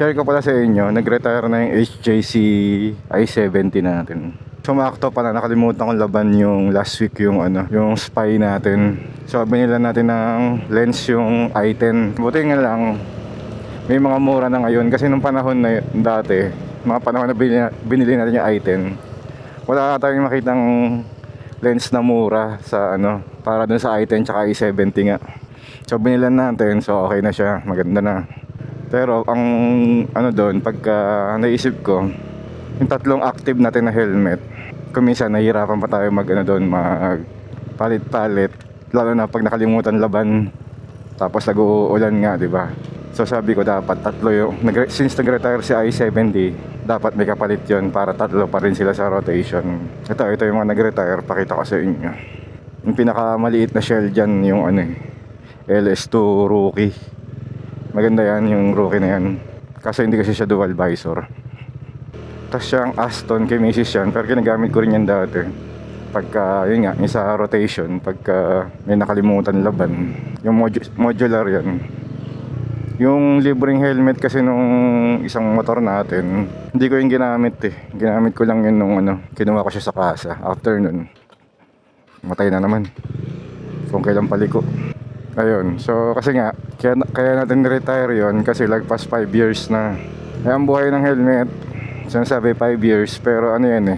share ko pala sa inyo, nag-retire na yung HJC i70 natin. Sumakto pala, nakalimutan kong laban yung last week yung yung spy natin. So binila natin ng lens yung i10. Buti nga lang may mga mura na ngayon kasi nung panahon na dati, mga panahon na binili natin yung i10, wala tayong makitang lens na mura sa para dun sa i10 tsaka i70 nga. So binilan natin, so okay na siya, maganda na. Pero ang doon, pagka naisip ko, yung tatlong active natin na helmet, kung minsan nahihirapan pa tayo mag palit-palit, lalo na pag nakalimutan laban, tapos nag-uulan nga, di ba? So sabi ko dapat tatlo yung, since nag-retire si i70, dapat may kapalit yun para tatlo pa rin sila sa rotation. Ito yung mga nag-retire, pakita ko sa inyo. Yung pinakamaliit na shell dyan, yung LS2 rookie. Maganda yan, yung rookie na yan. Kaso hindi kasi siya dual visor. Tapos siyang Aston kay Macy's yan, pero ginagamit ko rin yan dati. Pagka, yun nga, isa rotation, pagka may nakalimutan laban. Yung modular yan. Yung libreng helmet kasi nung isang motor natin, hindi ko yung ginamit Ginamit ko lang yun nung kinuha ko siya sa kasa. After nun, matay na naman. Kung kailan paliko. Ayun, so kasi nga, kaya natin retire yon kasi lagpas 5 years na. Ay, ang buhay ng helmet, sinasabi 5 years, pero yan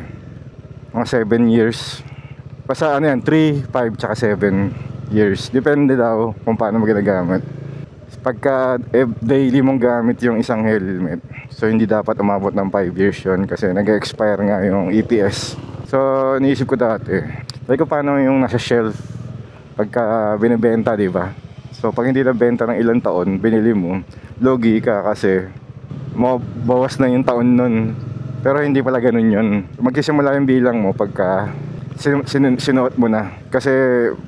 mga 7 years. Basta 3, 5, tsaka 7 years. Depende daw kung paano mo ginagamit. Pagka daily mong gamit yung isang helmet, so hindi dapat umabot ng 5 years yun kasi nag-expire nga yung EPS. So iniisip ko dati, like paano yung nasa shelf pagka binibenta, di ba? So pag hindi nabenta ng ilang taon, binili mo, logi ka kasi bawas na yung taon nun. Pero hindi pala ganun yun. Magsisimula yung bilang mo pagka sinuot mo na. Kasi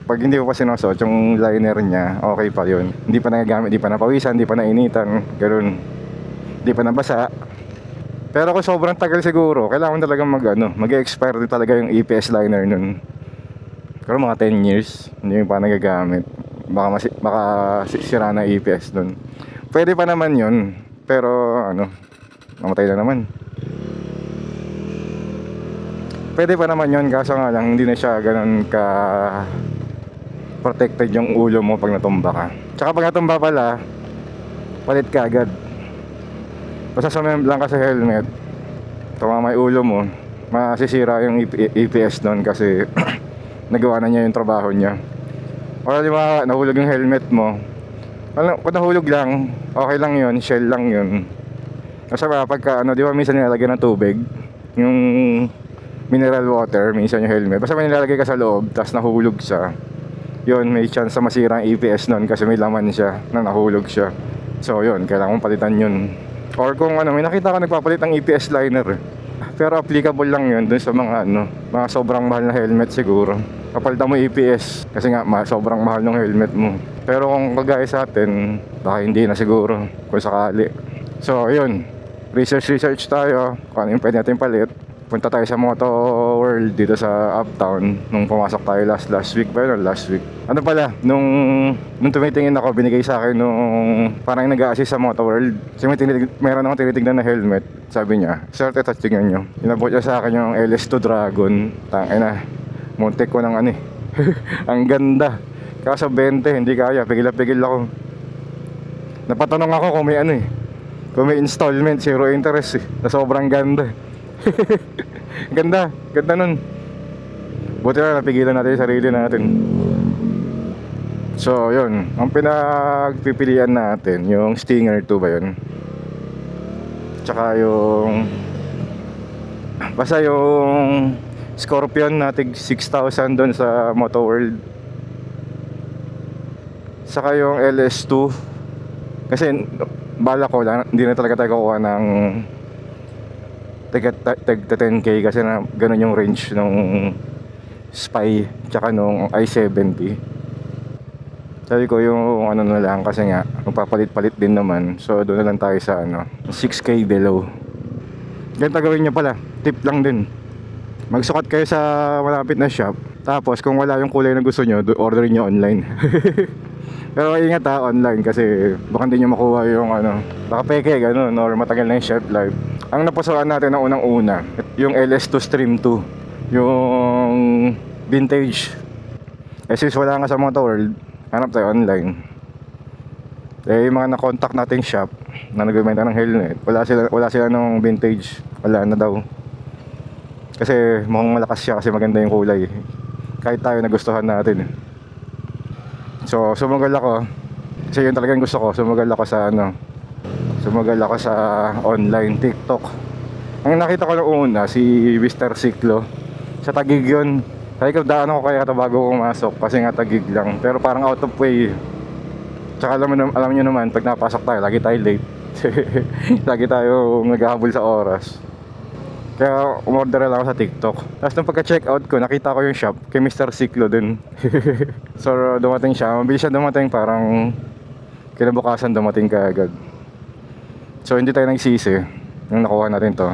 pag hindi mo pa sinusuot yung liner niya, okay pa yun. Hindi pa nagagamit, hindi pa napawisan, hindi pa nainitan, ganun. Hindi pa nabasa. Pero kung sobrang tagal siguro, kailangan talagang mag-expire din talaga yung EPS liner nun. Pero mga 10 years, hindi pa nagagamit. Baka sira na EPS dun. Pwede pa naman yun, pero namatay na naman. Pwede pa naman yun, kaso nga lang hindi na siya ganun ka protected yung ulo mo pag natumba ka. Tsaka pag natumba pala, palit ka agad. Basta sumem lang ka sa helmet, tumama yung ulo mo, masisira yung EPS nun kasi nagawa na niya yung trabaho niya. O di ba, nahulog yung helmet mo, kung nahulog lang, okay lang yun, shell lang yun. Kasi pagka di ba minsan nilalagyan ng tubig, yung mineral water, minsan yung helmet, basta may nilalagay ka sa loob, tapos nahulog siya, yun, may chance na masira ang EPS nun kasi may laman siya na nahulog siya. So yun, kailangan mong palitan yun. Or kung may nakita ka nagpapalit ng EPS liner, pero applicable lang yun dun sa mga mga sobrang mahal na helmet siguro. Kapalitan mo EPS kasi nga sobrang mahal ng helmet mo. Pero kung kagaya sa atin, baka hindi na siguro kung sakali. So yun, research tayo kung ano yung pwede natin palit. Punta tayo sa Moto World dito sa Uptown nung pumasok tayo last week ba yun? Last week. Pala, nung tumitingin ako, binigay sa akin nung parang nag-a-assist sa Moto World. Kasi meron akong tinitignan na helmet. Sabi niya, sir, ito, tingnan nyo. Inabot niya sa akin yung LS2 Dragon. Tangina, muntik ko ng ang ganda. Kaso 20, hindi kaya. Pigil ako. Napatanong ako kung may kung may installment, zero interest na sobrang ganda. Ganda nun. Buti na napigilan natin yung sarili natin. So yun, ang pinagpipilian natin, yung Stinger 2 ba yun? Tsaka basta yung Scorpion natin 6,000 doon sa Moto World. Saka yung LS2. Kasi bala ko lang, hindi na talaga tayo kukuha ng tag 10k kasi na ganun yung range nung Spy tsaka nung i70. Sabi ko yung na lang kasi nga magpapalit-palit din naman, so doon na lang tayo sa 6k below. Ganito gawin nyo pala, tip lang din, magsukat kayo sa malapit na shop, tapos kung wala yung kulay na gusto nyo, orderin nyo online. Pero ingat ha, online kasi baka hindi nyo makuha yung ano, baka peke ganun or matagal na yung shelf life. Ang napusuan natin ng unang-una, yung LS2 Stream 2, yung vintage. Eh since wala nga sa Moto World, hanap tayo online. Eh yung mga na-contact nating shop na nagbibenta ng helmet, wala sila nung vintage, wala na daw. Kasi mukhang malakas siya kasi maganda yung kulay. Kahit tayo nagustuhan natin. So sumugal ako. Kasi yun talagang gusto ko. Sumugal ako sa online TikTok. Ang nakita ko nung una si Mr. Ciclo. Sa Taguig yun. Sabi ko daan ako kaya ito bago pumasok kasi nga Taguig lang. Pero parang out of way. Tsaka alam nyo naman pag napasok tayo lagi tayo late. Lagi tayo naghahabol sa oras. Kaya umorder lang ako sa TikTok. Tapos nung pagka-check out ko, nakita ko yung shop kay Mr. Ciclo din. So dumating siya, mabilis siya dumating, parang kinabukasan dumating ka agad. So hindi tayo nagsisi nung nakuha natin to.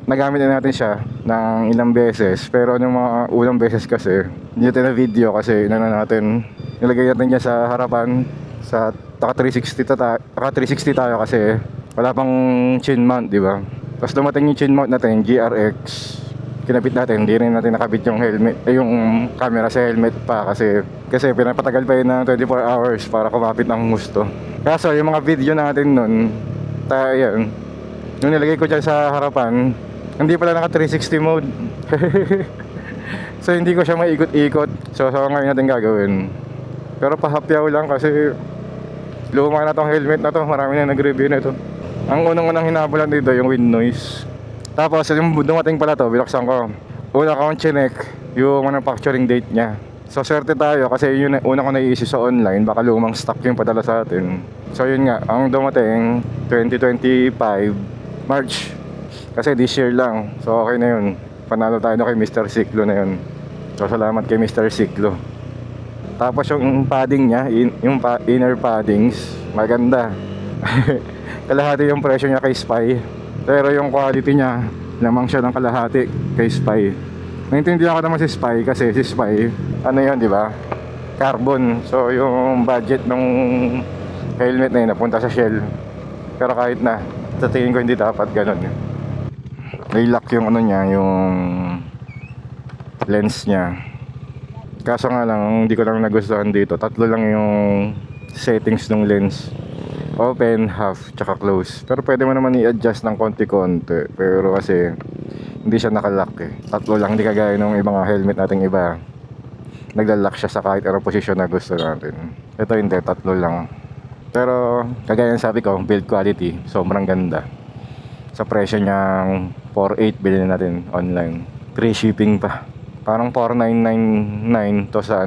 Nagamit na natin siya ng ilang beses. Pero nung mga unang beses kasi, hindi natin na video kasi nilagay natin niya sa harapan. Sa Taka 360 tayo kasi wala pang chin mount, di ba? Tapos dumating yung chin mount natin, GRX. Kinabit natin, hindi rin natin nakabit yung helmet, yung camera sa helmet pa kasi pinapatagal pa yun ng 24 hours para kumapit ng gusto. Kaso yung mga video natin nun, yan, yung nilagay ko dyan sa harapan, hindi pala naka 360 mode. So hindi ko siya maikot-ikot. So ngayon natin gagawin. Pero pahapyaw lang kasi luma na tong helmet na to, marami na nag-review na ito. Ang unang hinabulan dito yung wind noise. Tapos yung dumating pala to, binuksan ko. Una kong chinek yung manufacturing date niya. So swerte tayo kasi yun una ko naiisip sa online, baka lumang stock yung padala sa atin. So yun nga, ang dumating 2025 March. Kasi this year lang. So okay na yun. Panalo tayo kay Mr. Ciclo na yun. So salamat kay Mr. Ciclo. Tapos yung padding niya, yung inner paddings, maganda. Kalahati yung presyo niya kay Spy. Pero yung quality niya, lamang siya ng kalahati kay Spy. Naintindihan ko naman si Spy kasi si Spy, ano yun, di ba? Carbon. So yung budget ng helmet na yun napunta sa shell. Pero kahit na, sa tingin ko hindi dapat ganun. Lilock yung ano niya, yung lens niya. Kaso nga lang, hindi ko lang nagustuhan dito. Tatlo lang yung settings ng lens. Open, half, tsaka close. Pero pwede mo naman i-adjust ng konti-konti. Pero kasi hindi siya nakalock eh. Tatlo lang, hindi kagaya ng ibang helmet nating iba. Naglalak siya sa kahit anong posisyon na gusto natin. Ito hindi, tatlo lang. Pero kagaya ng sabi ko, build quality, sobrang ganda. Sa presyo niyang 4.8 bilhin natin online. Free shipping pa. Parang 4,999 to sa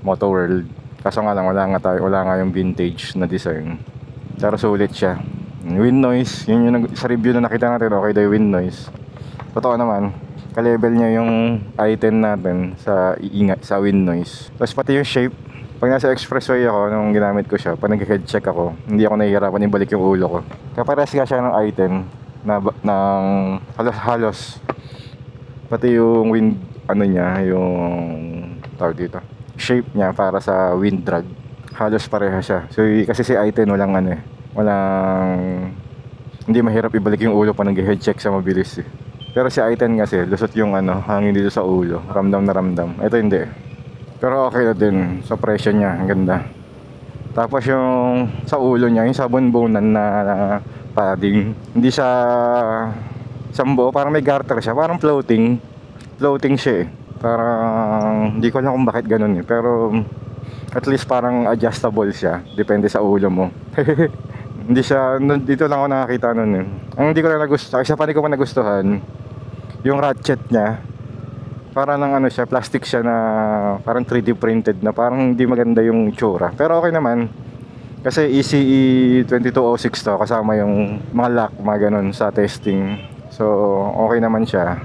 Moto World. Kaso nga lang wala nga yung vintage na design. Pero sulit siya. Wind noise, yun yung sa review na nakita natin, okay daw yung wind noise. Totoo naman, ka-level niya yung i10 natin sa iingat, sa wind noise. Tapos pati yung shape, pag nasa expressway ako, nung ginamit ko siya, pag nag-head check ako, hindi ako nahihirapan ibalik yung ulo ko. Kapares nga siya ng i10 ng halos-halos. Pati yung wind, niya, yung tawag dito, shape niya para sa wind drag, halos pareha siya. So kasi si i10 hindi mahirap ibalik yung ulo pa nag-head check sa mabilis eh. Pero si i10 kasi lusot yung hangin dito sa ulo, ramdam na ramdam. Ito hindi. Pero okay na din sa presyo niya, ang ganda. Tapos yung sa ulo niya, yung sabon-bonan na padding, hindi siya sambo, parang may garter siya, parang floating siya eh. Parang hindi ko alam kung bakit ganun eh, pero at least parang adjustable siya, depende sa ulo mo. Hindi siya, dito lang ako nakakita nun eh. Ang hindi ko lang nagustuhan, isa pa hindi ko pa nagustuhan, yung ratchet niya, parang siya, plastic siya na parang 3D printed na parang hindi maganda yung itsura. Pero okay naman, kasi ECE 2206 to, kasama yung mga lock, mga ganun sa testing. So okay naman siya.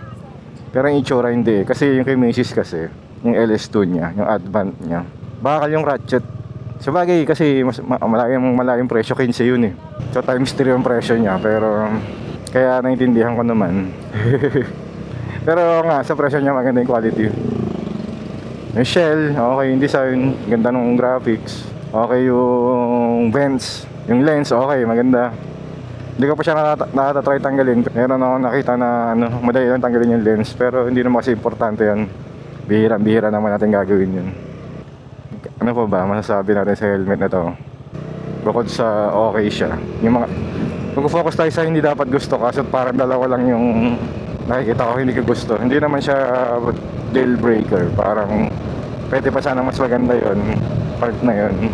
Pero yung itsura hindi, kasi yung kay Macy's kasi, yung LS2 niya, yung Advant niya, bakal yung ratchet. Sabagay kasi malayong presyo, 15 yun eh. So times 3 yung presyo niya, pero kaya naintindihan ko naman. Pero nga, sa presyo niya maganda yung quality. Yung shell, okay, yung design, ganda ng graphics. Okay yung vents. Yung lens, okay, maganda. Hindi ko pa siya nakata-try tanggalin. Meron ako nakita na madali lang tanggalin yung lens. Pero hindi naman kasi importante yan. Bihira naman natin gagawin yun. Ano pa ba masasabi natin sa helmet na to? Bukod sa okay siya, yung mga mag-focus tayo sa hindi dapat gusto, kasi parang dalawa lang yung nakikita ko hindi ko gusto. Hindi naman siya deal breaker, parang pwede pa sana mas maganda yon part na yon.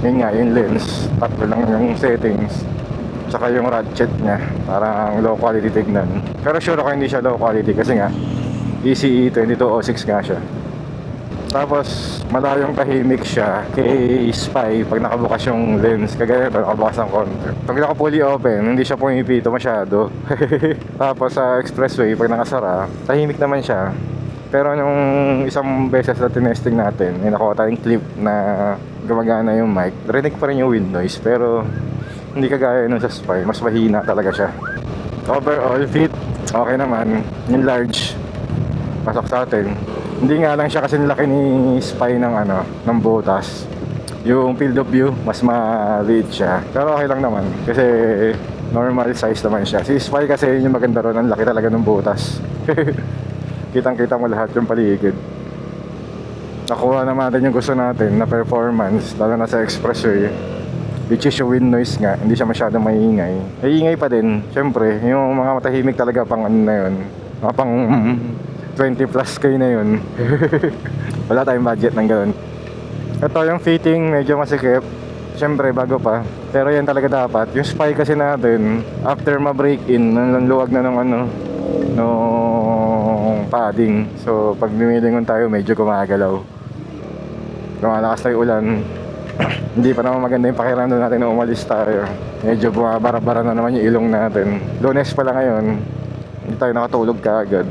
Yun nga, yung lens, tatlo lang yung settings, tsaka yung ratchet niya, parang low quality tignan. Pero sure ako hindi siya low quality kasi nga ECE 2206 nga siya. Tapos malayong tahimik siya kay Spy pag nakabukas yung lens. Kagaya ito, nakabukas ng konti. Pag naka-fully open, hindi siya pumipito masyado. Tapos sa expressway, pag nakasara, tahimik naman siya. Pero nung isang beses na tinesting natin, may nakuha tayong clip na gumagana yung mic. Rinig pa rin yung wind noise, pero hindi kagaya nung sa Spy. Mas mahina talaga siya. Overall fit, okay naman. Yung large, pasok sa atin. Hindi nga lang siya kasi laki ni Spy ng butas. Yung field of view, mas maliit siya. Pero okay lang naman kasi normal size naman siya. Si Spy kasi yung maganda ron, ang laki talaga ng butas. Kitang-kita mo lahat yung paligid. Nakuha naman natin yung gusto natin na performance, lalo na sa expressway. Which is yung wind noise nga, hindi siya masyadong maingay. Iingay pa din, syempre, yung mga matahimik talaga pang na yun. Mga pang 20 plus kayo na yun. Wala tayong budget ng gano'n. Ito yung fitting, medyo masikip. Siyempre bago pa, pero yan talaga dapat. Yung Spy kasi natin, after ma-break in, luwag na nung padding. So pag lumilingon tayo, medyo gumagalaw. Lumalakas tayo ulan. Hindi pa naman maganda yung pakiramdam natin na umalis tayo. Medyo bumabara-bara na naman yung ilong natin. Lunes pa lang ngayon, hindi tayo nakatulog kaagad.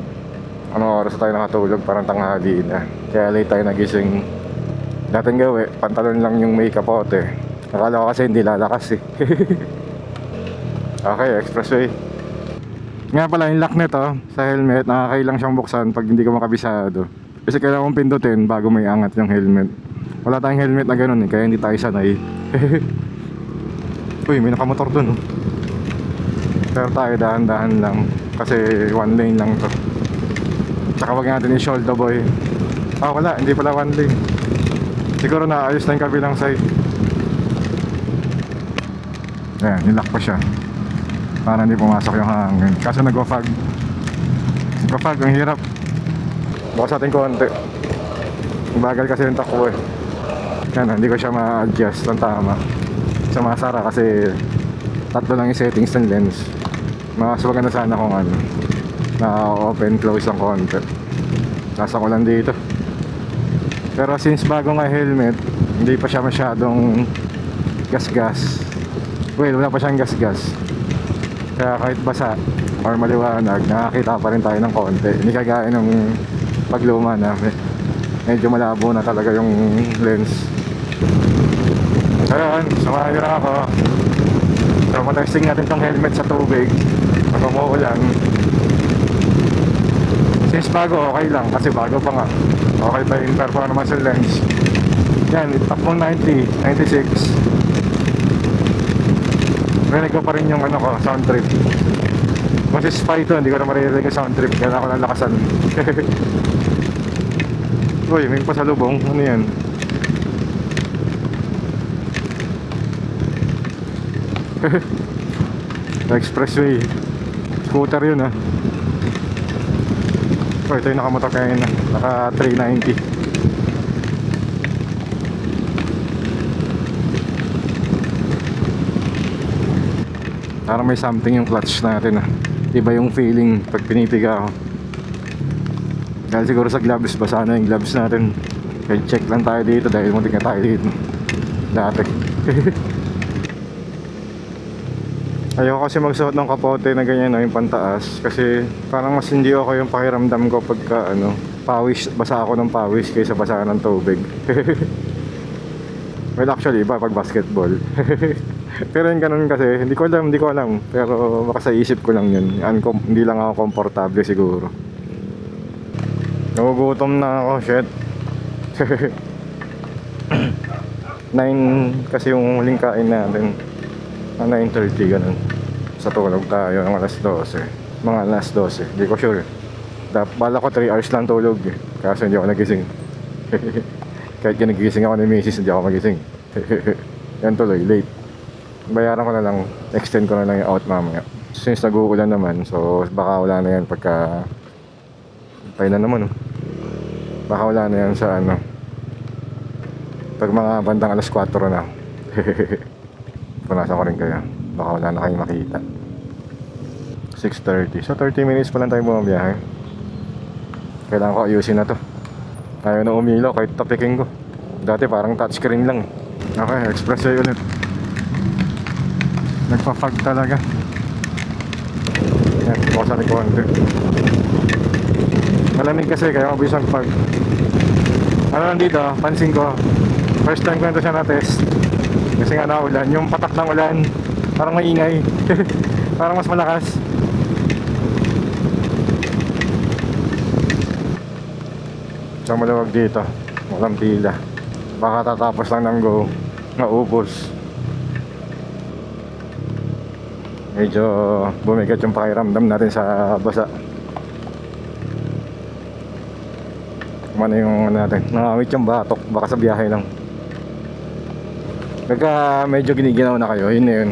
Anong oras tayo nakatulog? Parang tanghali na. Kaya late tayo nagising. Dating gawi, pantalon lang yung may kapote. Akala ko kasi hindi lalakas eh. Okay, expressway. Nga pala yung lock nito sa helmet, nakakailang siyang buksan pag hindi ko makabisado. Kasi kailangan kong pindutin bago may angat yung helmet. Wala tayong helmet na ganun eh, kaya hindi tayo sanay. Uy, may nakamotor dun oh. Pero tayo dahan-dahan lang kasi one lane lang to. Tsaka wag natin i-shoulder the boy. Ah wala, hindi pala one lane. Siguro naayos na yung kabilang side. Ayan, nilock pa siya para hindi pumasok yung hangin. Kaso nag-fog. Nag-fog, ang hirap. Bukas natin konti. Bagal kasi yung takbo eh. Yan, hindi ko siya ma-adjust ng tama. Sa masara kasi tatlo lang yung settings ng lens. Mas maganda sana kung na open close ang konti. Nasa ko lang dito. Pero since bago nga helmet, hindi pa siya masyadong gas-gas. Well, wala pa siyang gas-gas. Kaya kahit basa or maliwanag, nakakita pa rin tayo ng konti. Hindi kagaya ng pagluma na medyo malabo na talaga yung lens. Ayun, samahan nyo na ako. So matesting natin tong helmet sa tubig pag umuulan. Since bago, okay lang kasi bago pa nga. Okay pa yung performance ng lens. Yan, top mo 90, 96. Rinig ko pa rin yung sound trip. Kung si Spy to, hindi ko na maririnig yung sound trip. Kaya ako lang lakasan. Uy, may pasalubong. Ano yan? Expressway. Scooter yun ah. Oh, ito yung nakamotor kayo na. Naka 390. Parang may something yung clutch natin ah. Iba yung feeling pag pinipiga ako. Dahil siguro sa gloves, basa na yung gloves natin. Kaya check lang tayo dito dahil muntik na tayo dito dati. Ayoko kasi magsuot ng kapote na ganyan yung pantaas. Kasi parang mas hindi ako yung pakiramdam ko pagka pawis, basa ako ng pawis kaysa basa ng tubig. Well actually iba pag basketball. Pero yung ganun kasi, hindi ko alam. Pero baka sa isip ko lang yun. Hindi lang ako komportable siguro. Nagugutom na ako, shit. 9 kasi yung huling kain natin. 9:30 ganun. Sa tulog tayo ng alas 12. Mga alas 12, hindi ko sure. Bala ko 3 hours lang tulog eh. Kaso hindi ako nagising. Kahit ginagising ako ni Mrs. hindi ako magising. Yan tuloy, late. Bayaran ko na lang, extend ko na lang yung out mamaya. Since nag-uulan naman, so baka wala na yan pagka pay na naman oh. Baka wala na yan sa ano pag mga bandang alas 4 na. Punasan ko rin kaya baka wala na kayong makita. 6:30, so 30 minutes pa lang tayo bumabiyahe. Kailangan ko ayusin na to. Ayaw na umilaw kahit tapiking ko. Dati parang touchscreen lang. Okay, expressway ulit. Nagpa-fog talaga. Yan, bukasan ni konti. Malamig kasi kaya mabilis ang fog. Ano lang dito, pansin ko, first time ko na ito siya na-test. Kasi nga naulan, yung patak ng ulan parang maingay. Parang mas malakas. So maluwag dito, walang pila. Baka tatapos lang ng go, maubos. Medyo bumigat yung pakiramdam natin sa basa. Kumano yung natin, nakawit yung batok, baka sa biyahe lang. Pagka medyo giniginaw na kayo, yun na yun.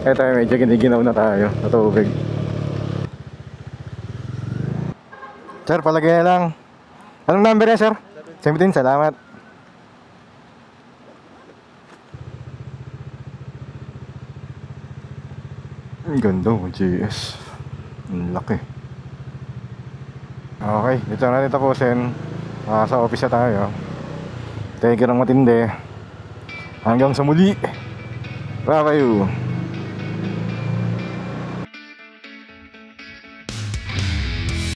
Kaya tayo medyo giniginaw na tayo sa tubig. Sir, palagay na lang. Anong number yan, sir? 17, salamat. Ang ganda oh, GS. Ang laki. Okay, dito na natin tapusin. Sa office na tayo. Thank you ng matindi. Hanggang sa muli. Bye-bye.